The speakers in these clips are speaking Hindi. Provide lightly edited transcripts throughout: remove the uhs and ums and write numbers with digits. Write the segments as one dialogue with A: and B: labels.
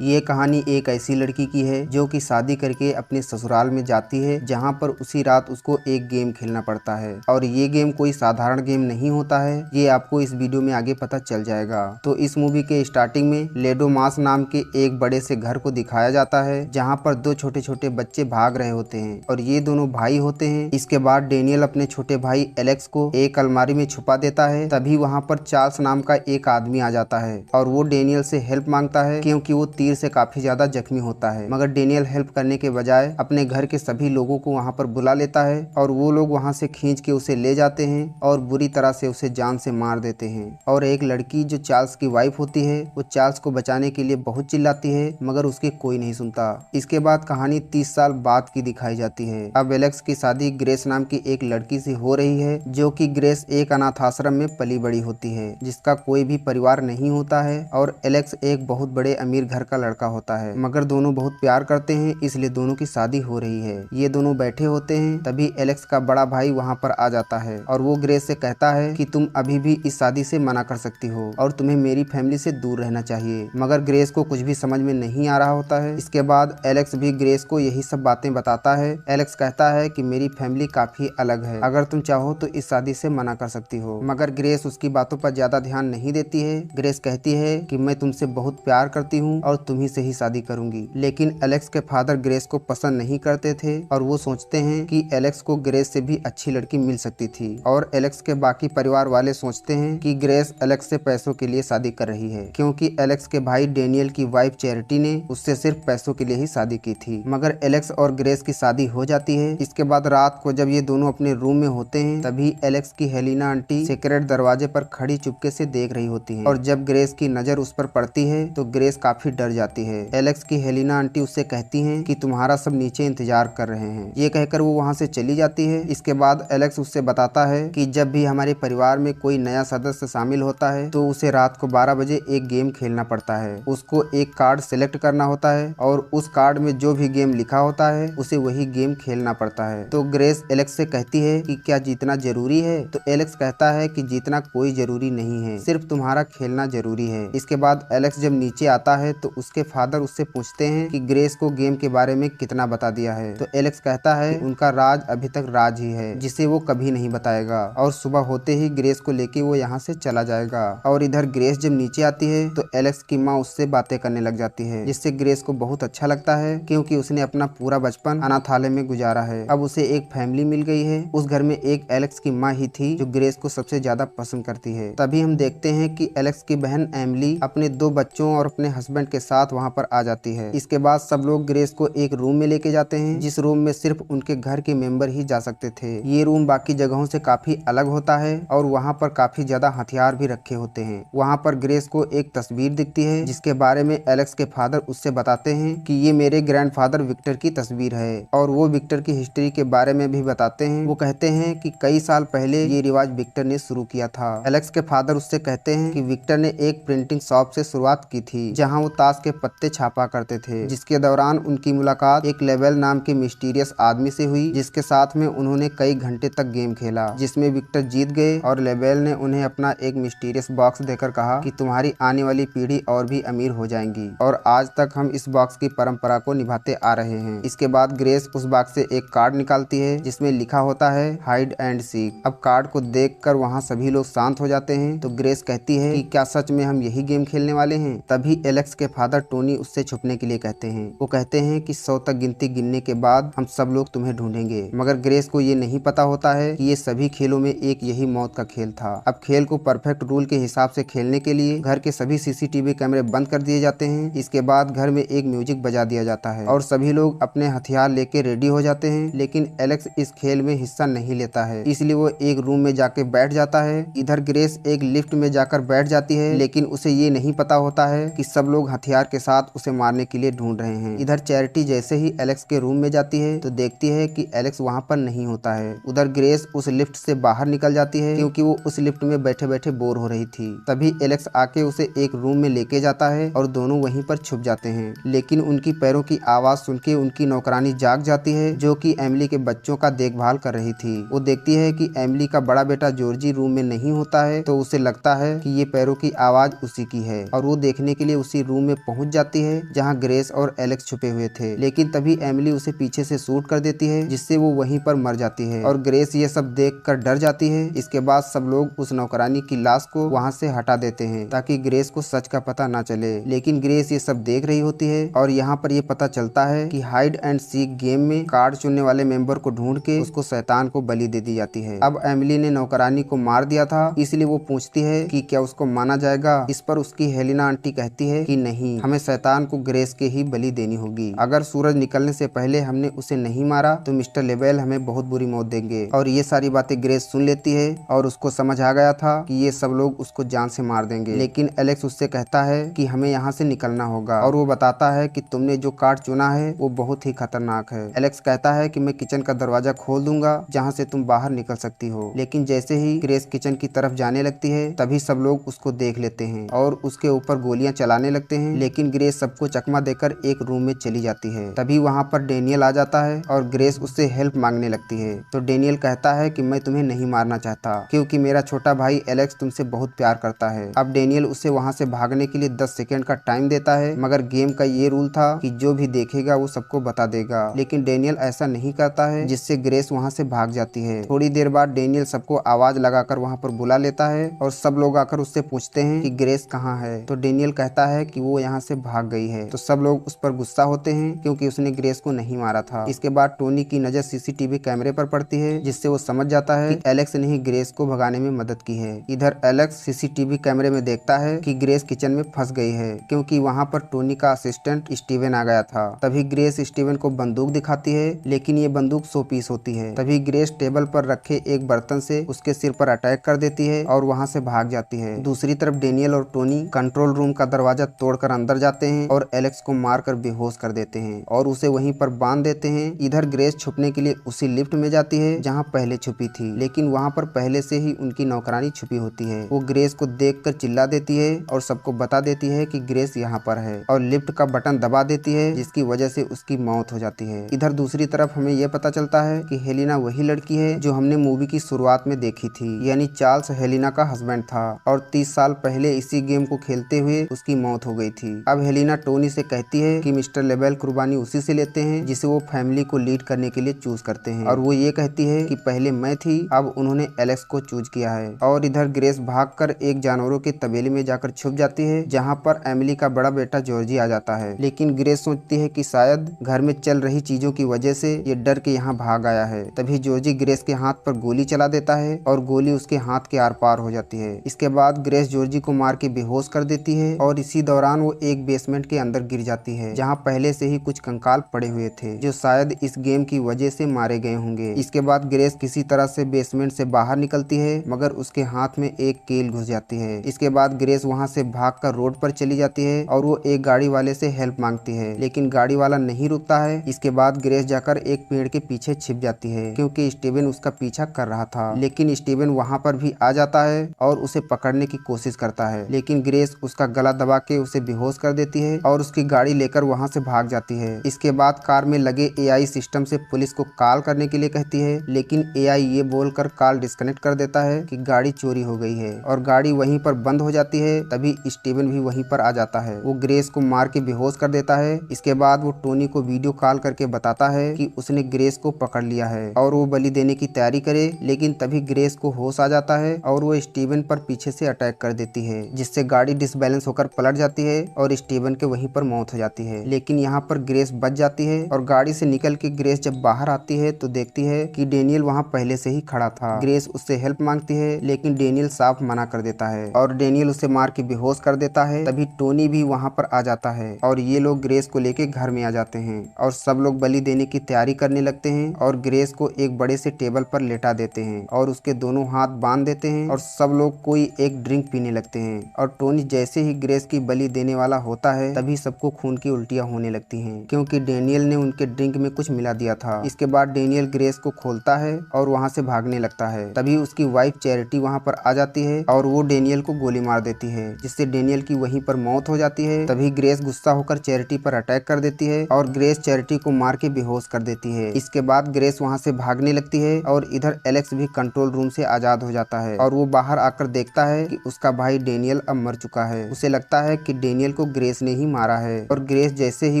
A: ये कहानी एक ऐसी लड़की की है जो कि शादी करके अपने ससुराल में जाती है, जहां पर उसी रात उसको एक गेम खेलना पड़ता है। और ये गेम कोई साधारण गेम नहीं होता है, ये आपको इस वीडियो में आगे पता चल जाएगा। तो इस मूवी के स्टार्टिंग में लेडोमास नाम के एक बड़े से घर को दिखाया जाता है, जहाँ पर दो छोटे छोटे बच्चे भाग रहे होते हैं और ये दोनों भाई होते हैं। इसके बाद डेनियल अपने छोटे भाई एलेक्स को एक अलमारी में छुपा देता है। तभी वहाँ पर चार्ल्स नाम का एक आदमी आ जाता है और वो डेनियल से हेल्प मांगता है, क्योंकि वो तीर से काफी ज्यादा जख्मी होता है। मगर डेनियल हेल्प करने के बजाय अपने घर के सभी लोगों को वहाँ पर बुला लेता है और वो लोग वहाँ से खींच के उसे ले जाते हैं और बुरी तरह से उसे जान से मार देते हैं। और एक लड़की जो चार्ल्स की वाइफ होती है, वो चार्ल्स को बचाने के लिए बहुत चिल्लाती है, मगर उसकी कोई नहीं सुनता। इसके बाद कहानी 30 साल बाद की दिखाई जाती है। अब एलेक्स की शादी ग्रेस नाम की एक लड़की से हो रही है, जो कि ग्रेस एक अनाथ आश्रम में पली बड़ी होती है, जिसका कोई भी परिवार नहीं होता है। और एलेक्स एक बहुत बड़े अमीर घर का लड़का होता है, मगर दोनों बहुत प्यार करते हैं, इसलिए दोनों की शादी हो रही है। ये दोनों बैठे होते हैं, तभी एलेक्स का बड़ा भाई वहाँ पर आ जाता है और वो ग्रेस से कहता है कि तुम अभी भी इस शादी से मना कर सकती हो और तुम्हें मेरी फैमिली से दूर रहना चाहिए। मगर ग्रेस को कुछ भी समझ में नहीं आ रहा होता है। इसके बाद एलेक्स भी ग्रेस को यही सब बातें बताता है। एलेक्स कहता है कि मेरी फैमिली काफी अलग है, अगर तुम चाहो तो इस शादी से मना कर सकती हो। मगर ग्रेस उसकी बातों पर ज्यादा ध्यान नहीं देती है। ग्रेस कहती है कि मैं तुमसे बहुत प्यार करती हूँ और तुम्ही से ही शादी करूंगी। लेकिन एलेक्स के फादर ग्रेस को पसंद नहीं करते थे और वो सोचते हैं कि एलेक्स को ग्रेस से भी अच्छी लड़की मिल सकती थी। और एलेक्स के बाकी परिवार वाले सोचते हैं कि ग्रेस एलेक्स से पैसों के लिए शादी कर रही है, क्योंकि एलेक्स के भाई डेनियल की वाइफ चैरिटी ने उससे सिर्फ पैसों के लिए ही शादी की थी। मगर एलेक्स और ग्रेस की शादी हो जाती है। इसके बाद रात को जब ये दोनों अपने रूम में होते हैं, तभी एलेक्स की हेलिना आंटी सीक्रेट दरवाजे पर खड़ी चुपके से देख रही होती है और जब ग्रेस की नजर उस पर पड़ती है तो ग्रेस काफी डर जाती है। एलेक्स की हेलिना आंटी उससे कहती हैं कि तुम्हारा सब नीचे इंतजार कर रहे हैं। ये कहकर वो वहाँ से चली जाती है। इसके बाद एलेक्स उससे बताता है कि जब भी हमारे परिवार में कोई नया सदस्य शामिल होता है तो उसे रात को 12 बजे एक गेम खेलना पड़ता है। उसको एक कार्ड सिलेक्ट करना होता है और उस कार्ड में जो भी गेम लिखा होता है उसे वही गेम खेलना पड़ता है। तो ग्रेस एलेक्स से कहती है कि क्या जीतना जरूरी है? तो एलेक्स कहता है कि जीतना कोई जरूरी नहीं है, सिर्फ तुम्हारा खेलना जरूरी है। इसके बाद एलेक्स जब नीचे आता है तो उसके फादर उससे पूछते हैं कि ग्रेस को गेम के बारे में कितना बता दिया है। तो एलेक्स कहता है कि उनका राज अभी तक राज ही है, जिसे वो कभी नहीं बताएगा और सुबह होते ही ग्रेस को लेके वो यहाँ से चला जाएगा। और इधर ग्रेस जब नीचे आती है तो एलेक्स की माँ उससे बातें करने लग जाती है, जिससे ग्रेस को बहुत अच्छा लगता है, क्योंकि उसने अपना पूरा बचपन अनाथालय में गुजारा है। अब उसे एक फैमिली मिल गई है। उस घर में एक एलेक्स की माँ ही थी जो ग्रेस को सबसे ज्यादा पसंद करती है। तभी हम देखते हैं कि एलेक्स की बहन एमिली अपने 2 बच्चों और अपने हस्बैंड के साथ वहाँ पर आ जाती है। इसके बाद सब लोग ग्रेस को एक रूम में लेके जाते हैं, जिस रूम में सिर्फ उनके घर के मेंबर ही जा सकते थे। ये रूम बाकी जगहों से काफी अलग होता है और वहाँ पर काफी ज्यादा हथियार भी रखे होते हैं। वहाँ पर ग्रेस को एक तस्वीर दिखती है, जिसके बारे में एलेक्स के फादर उससे बताते हैं कि ये मेरे ग्रैंडफादर विक्टर की तस्वीर है। और वो विक्टर की हिस्ट्री के बारे में भी बताते हैं। वो कहते हैं कि कई साल पहले ये रिवाज विक्टर ने शुरू किया था। एलेक्स के फादर उससे कहते हैं कि विक्टर ने एक प्रिंटिंग शॉप से शुरुआत की थी, जहां वो ताश के पत्ते छापा करते थे, जिसके दौरान उनकी मुलाकात एक लेबेल नाम के मिस्टीरियस आदमी से हुई, जिसके साथ में उन्होंने कई घंटे तक गेम खेला, जिसमें विक्टर जीत गए और लेबेल ने उन्हें अपना एक मिस्टीरियस बॉक्स देकर कहा कि तुम्हारी आने वाली पीढ़ी और भी अमीर हो जाएंगी। और आज तक हम इस बॉक्स की परंपरा को निभाते आ रहे हैं। इसके बाद ग्रेस उस बॉक्स से एक कार्ड निकालती है, जिसमें लिखा होता है हाइड एंड सीक। अब कार्ड को देखकर वहाँ सभी लोग शांत हो जाते हैं। तो ग्रेस कहती है कि क्या सच में हम यही गेम खेलने वाले हैं? तभी एलेक्स के फादर टोनी उससे छुपने के लिए कहते हैं। वो कहते हैं कि 100 तक गिनती गिनने के बाद हम सब लोग तुम्हें ढूंढेंगे। मगर ग्रेस को ये नहीं पता होता है कि ये सभी खेलों में एक यही मौत का खेल था। अब खेल को परफेक्ट रूल के हिसाब से खेलने के लिए घर के सभी सीसीटीवी कैमरे बंद कर दिए जाते हैं। इसके बाद घर में एक म्यूजिक बजा दिया जाता है और सभी लोग अपने हथियार लेके रेडी हो जाते हैं। लेकिन एलेक्स इस खेल में हिस्सा नहीं लेता है, इसलिए वो एक रूम में जाके बैठ जाता है। इधर ग्रेस एक लिफ्ट में जाकर बैठ जाती है, लेकिन उसे ये नहीं पता होता है कि सब लोग हथियार के साथ उसे मारने के लिए ढूंढ रहे हैं। इधर चैरिटी जैसे ही एलेक्स के रूम में जाती है तो देखती है कि एलेक्स वहाँ पर नहीं होता है। उधर ग्रेस उस लिफ्ट से बाहर निकल जाती है, क्योंकि वो उस लिफ्ट में बैठे बैठे बोर हो रही थी। तभी एलेक्स आके उसे एक रूम में लेके जाता है और दोनों वहीं पर छुप जाते हैं। लेकिन उनकी पैरों की आवाज सुन के उनकी नौकरानी जाग जाती है, जो कि एमिली के बच्चों का देखभाल कर रही थी। वो देखती है कि एमिली का बड़ा बेटा जॉर्जी रूम में नहीं होता है, तो उसे लगता है कि ये पैरों की आवाज उसी की है और वो देखने के लिए उसी रूम में पहुंच जाती है जहां ग्रेस और एलेक्स छुपे हुए थे, लेकिन तभी एमिली उसे पीछे से शूट कर देती है जिससे वो वहीं पर मर जाती है और ग्रेस ये सब देखकर डर जाती है। इसके बाद सब लोग उस नौकरानी की लाश को वहां से हटा देते हैं ताकि ग्रेस को सच का पता ना चले, लेकिन ग्रेस ये सब देख रही होती है और यहाँ पर ये पता चलता है कि हाइड एंड सीक गेम में कार्ड चुनने वाले मेंबर को ढूंढ के उसको शैतान को बलि दे दी जाती है। अब एमिली ने नौकरानी को मार दिया था, इसलिए वो पूछती है कि क्या उसको माना जाएगा। इस पर उसकी हेलिना आंटी कहती है कि नहीं, हमें शैतान को ग्रेस के ही बलि देनी होगी। अगर सूरज निकलने से पहले हमने उसे नहीं मारा तो मिस्टर लेबेल हमें बहुत बुरी मौत देंगे। और ये सारी बातें ग्रेस सुन लेती है और उसको समझ आ गया था कि ये सब लोग उसको जान से मार देंगे, लेकिन एलेक्स उससे कहता है कि हमें यहाँ से निकलना होगा और वो बताता है कि तुमने जो कार्ड चुना है वो बहुत ही खतरनाक है। एलेक्स कहता है कि मैं किचन का दरवाजा खोल दूंगा जहाँ से तुम बाहर निकल सकती हो, लेकिन जैसे ही ग्रेस किचन की तरफ जाने लगती है तभी सब लोग उसको देख लेते हैं और उसके ऊपर गोलियां चलाने लगते हैं, लेकिन ग्रेस सबको चकमा देकर एक रूम में चली जाती है। तभी वहाँ पर डेनियल आ जाता है और ग्रेस उससे हेल्प मांगने लगती है तो डेनियल कहता है कि मैं तुम्हें नहीं मारना चाहता क्योंकि मेरा छोटा भाई एलेक्स तुमसे बहुत प्यार करता है। अब डेनियल उसे वहाँ से भागने के लिए 10 सेकेंड का टाइम देता है, मगर गेम का ये रूल था कि जो भी देखेगा वो सबको बता देगा, लेकिन डेनियल ऐसा नहीं करता है जिससे ग्रेस वहाँ से भाग जाती है। थोड़ी देर बाद डेनियल सबको आवाज लगाकर वहाँ पर बुला लेता है और सब लोग आकर उससे पूछते हैं कि ग्रेस कहाँ है, तो डेनियल कहता है कि वो यहाँ से भाग गई है। तो सब लोग उस पर गुस्सा होते हैं क्योंकि उसने ग्रेस को नहीं मारा था। इसके बाद टोनी की नजर सीसीटीवी कैमरे पर पड़ती है जिससे वो समझ जाता है कि एलेक्स ने ही ग्रेस को भगाने में मदद की है। इधर एलेक्स सीसीटीवी कैमरे में देखता है कि ग्रेस किचन में फंस गई है क्योंकि वहाँ पर टोनी का असिस्टेंट स्टीवन आ गया था। तभी ग्रेस स्टीवन को बंदूक दिखाती है, लेकिन ये बंदूक 100 पीस होती है। तभी ग्रेस टेबल पर रखे एक बर्तन से उसके सिर पर अटैक कर देती है और वहाँ से भाग जाती है। दूसरी तरफ डेनियल और टोनी कंट्रोल रूम का दरवाजा तोड़कर अंदर जाते हैं और एलेक्स को मारकर बेहोश कर देते हैं और उसे वहीं पर बांध देते हैं। इधर ग्रेस छुपने के लिए उसी लिफ्ट में जाती है जहाँ पहले छुपी थी, लेकिन वहाँ पर पहले से ही उनकी नौकरानी छुपी होती है। वो ग्रेस को देखकर चिल्ला देती है और सबको बता देती है कि ग्रेस यहाँ पर है और लिफ्ट का बटन दबा देती है जिसकी वजह से उसकी मौत हो जाती है। इधर दूसरी तरफ हमें यह पता चलता है कि हेलिना वही लड़की है जो हमने मूवी की शुरुआत में देखी थी, यानी चार्ल्स हेलिना का हस्बैंड था और 30 साल पहले इसी गेम को खेलते हुए उसकी मौत हो गई थी। अब हेलिना टोनी से कहती है कि मिस्टर लेबेल कुर्बानी उसी से लेते हैं जिसे वो फैमिली को लीड करने के लिए चूज करते हैं, और वो ये कहती है कि पहले मैं थी, अब उन्होंने एलेक्स को चूज किया है। और इधर ग्रेस भागकर एक जानवरों के तबेले में जाकर छुप जाती है जहाँ पर एमिली का बड़ा बेटा जॉर्जी आ जाता है, लेकिन ग्रेस सोचती है कि शायद घर में चल रही चीजों की वजह से ये डर के यहाँ भाग आया है। तभी जॉर्जी ग्रेस के हाथ पर गोली चला देता है और गोली उसके हाथ के आर पार हो जाती है। इसके बाद ग्रेस जॉर्जी को मार के बेहोश कर देती है और इसी दौरान वो एक बेसमेंट के अंदर गिर जाती है जहाँ पहले से ही कुछ कंकाल पड़े हुए थे जो शायद इस गेम की वजह से मारे गए होंगे। इसके बाद ग्रेस किसी तरह से बेसमेंट से बाहर निकलती है, मगर उसके हाथ में एक कील घुस जाती है। इसके बाद ग्रेस वहाँ से भागकर रोड पर चली जाती है और वो एक गाड़ी वाले से हेल्प मांगती है, लेकिन गाड़ी वाला नहीं रुकता है। इसके बाद ग्रेस जाकर एक पेड़ के पीछे छिप जाती है क्योंकि स्टीवन उसका पीछा कर रहा था, लेकिन स्टीवन वहाँ पर भी आ जाता है और उसे पकड़ने की कोशिश करता है, लेकिन ग्रेस उसका गला दबा के उसे बेहोश कर देती है और उसकी गाड़ी लेकर वहाँ से भाग जाती है। इसके बाद कार में लगे एआई सिस्टम से पुलिस को कॉल करने के लिए कहती है, लेकिन एआई ये बोलकर कॉल डिस्कनेक्ट कर देता है कि गाड़ी चोरी हो गई है और गाड़ी वहीं पर बंद हो जाती है। तभी स्टीवन भी वहीं पर आ जाता है, वो ग्रेस को मार के बेहोश कर देता है। इसके बाद वो टोनी को वीडियो कॉल करके बताता है कि उसने ग्रेस को पकड़ लिया है और वो बलि देने की तैयारी करे, लेकिन तभी ग्रेस को होश आ जाता है और वो स्टीवन पर पीछे से अटैक कर देती है जिससे गाड़ी डिसबैलेंस होकर पलट जाती है और स्टीवन के वहीं पर मौत हो जाती है। लेकिन यहाँ पर ग्रेस बच जाती है और गाड़ी से निकल के ग्रेस जब बाहर आती है तो देखती है कि डेनियल वहाँ पहले से ही खड़ा था। ग्रेस उससे हेल्प मांगती है, लेकिन डेनियल साफ मना कर देता है और डेनियल उसे मार के बेहोश कर देता है। तभी टोनी भी वहाँ पर आ जाता है और ये लोग ग्रेस को लेके घर में आ जाते हैं और सब लोग बलि देने की तैयारी करने लगते हैं और ग्रेस को एक बड़े से टेबल पर लेटा देते हैं और उसके दोनों हाथ बांध देते हैं और सब लोग कोई एक ड्रिंक पीने लगते हैं। और टोनी जैसे ही ग्रेस की बलि देने वाला होता है तभी सबको खून की उल्टियां होने लगती हैं क्योंकि डेनियल ने उनके ड्रिंक में कुछ मिला दिया था। इसके बाद डेनियल ग्रेस को खोलता है और वहाँ से भागने लगता है। तभी उसकी वाइफ चैरिटी वहाँ पर आ जाती है और वो डेनियल को गोली मार देती है जिससे डेनियल की वहीं पर मौत हो जाती है। तभी ग्रेस गुस्सा होकर चैरिटी पर अटैक कर देती है और ग्रेस चैरिटी को मार के बेहोश कर देती है। इसके बाद ग्रेस वहाँ से भागने लगती है और इधर एलेक्स भी कंट्रोल रूम से आजाद हो जाता है और वो बाहर आकर देखता है कि उसका भाई डेनियल अब मर चुका है। उसे लगता है कि डेनियल को ग्रेस ने ही मारा है। और ग्रेस जैसे ही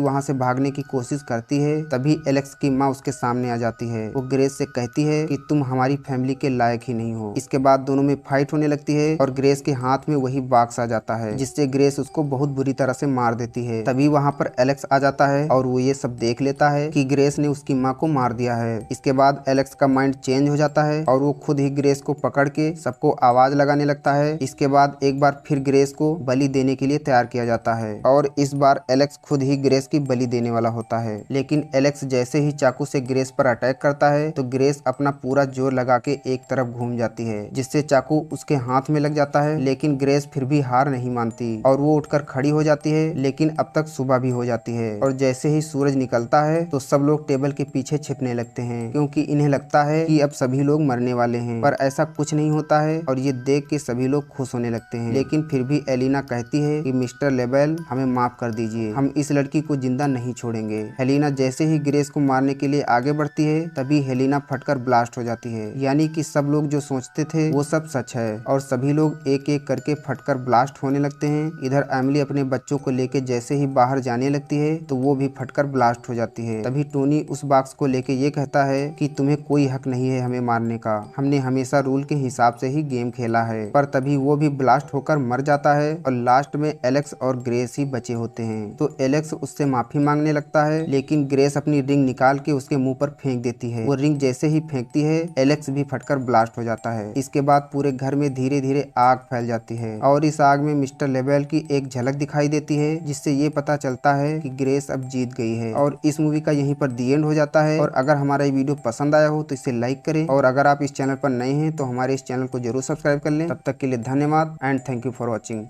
A: वहाँ से भागने की कोशिश करती है तभी एलेक्स की माँ उसके सामने आ जाती है। वो ग्रेस से कहती है कि तुम हमारी फैमिली के लायक ही नहीं हो। इसके बाद दोनों में फाइट होने लगती है और ग्रेस के हाथ में वही बॉक्स आ जाता है जिससे ग्रेस उसको बहुत बुरी तरह से मार देती है। तभी वहाँ पर एलेक्स आ जाता है और वो ये सब देख लेता है कि ग्रेस ने उसकी माँ को मार दिया है। इसके बाद एलेक्स का माइंड चेंज हो जाता है और वो खुद ही ग्रेस को पकड़ के सबको आवाज लगाने लगता है। इसके बाद एक बार फिर ग्रेस को बलि देने के लिए तैयार किया जाता है और इस बार एलेक्स खुद ही ग्रेस की बलि देने वाला होता है। लेकिन एलेक्स जैसे ही चाकू से ग्रेस पर अटैक करता है तो ग्रेस अपना पूरा जोर लगा के एक तरफ घूम जाती है जिससे चाकू उसके हाथ में लग जाता है। लेकिन ग्रेस फिर भी हार नहीं मानती और वो उठकर खड़ी हो जाती है। लेकिन अब तक सुबह भी हो जाती है और जैसे ही सूरज निकलता है तो सब लोग टेबल के पीछे छिपने लगते हैं क्योंकि इन्हें लगता है कि अब सभी लोग मरने वाले हैं। पर ऐसा कुछ नहीं होता है और ये देख के सभी लोग खुश होने लगते हैं। लेकिन फिर भी एलिना कहती है कि मिस्टर लेबेल हमें माफ कर दीजिए, हम इस लड़की को जिंदा नहीं छोड़ेंगे। हेलिना जैसे ही ग्रेस को मारने के लिए आगे बढ़ती है तभी हेलिना फटकर ब्लास्ट हो जाती है। यानी कि सब लोग जो सोचते थे वो सब सच है और सभी लोग एक एक करके फटकर ब्लास्ट होने लगते हैं। इधर एमिली अपने बच्चों को लेके जैसे ही बाहर जाने लगती है तो वो भी फटकर ब्लास्ट हो जाती है। तभी टोनी उस बॉक्स को लेके ये कहता है कि तुम्हें कोई हक नहीं है हमें मारने का, हमने हमेशा रूल के हिसाब से ही गेम खेला है। पर तभी वो भी ब्लास्ट होकर मर जाता है और लास्ट में एलेक्स और ग्रेस ही बचे होते हैं। तो एलेक्स उससे माफी मांगने लगता है लेकिन ग्रेस अपनी रिंग निकाल के उसके मुंह पर फेंक देती है। वो रिंग जैसे ही फेंकती है एलेक्स भी फटकर ब्लास्ट हो जाता है। इसके बाद पूरे घर में धीरे धीरे आग फैल जाती है और इस आग में मिस्टर लेबेल की एक झलक दिखाई देती है जिससे ये पता चलता है कि ग्रेस अब जीत गई है। और इस मूवी का यहीं पर दी एंड हो जाता है। और अगर हमारा ये वीडियो पसंद आया हो तो इसे लाइक करें और अगर आप इस चैनल पर नए हैं तो हमारे इस चैनल को जरूर सब्सक्राइब कर लें। तब तक के लिए धन्यवाद and thank you for watching.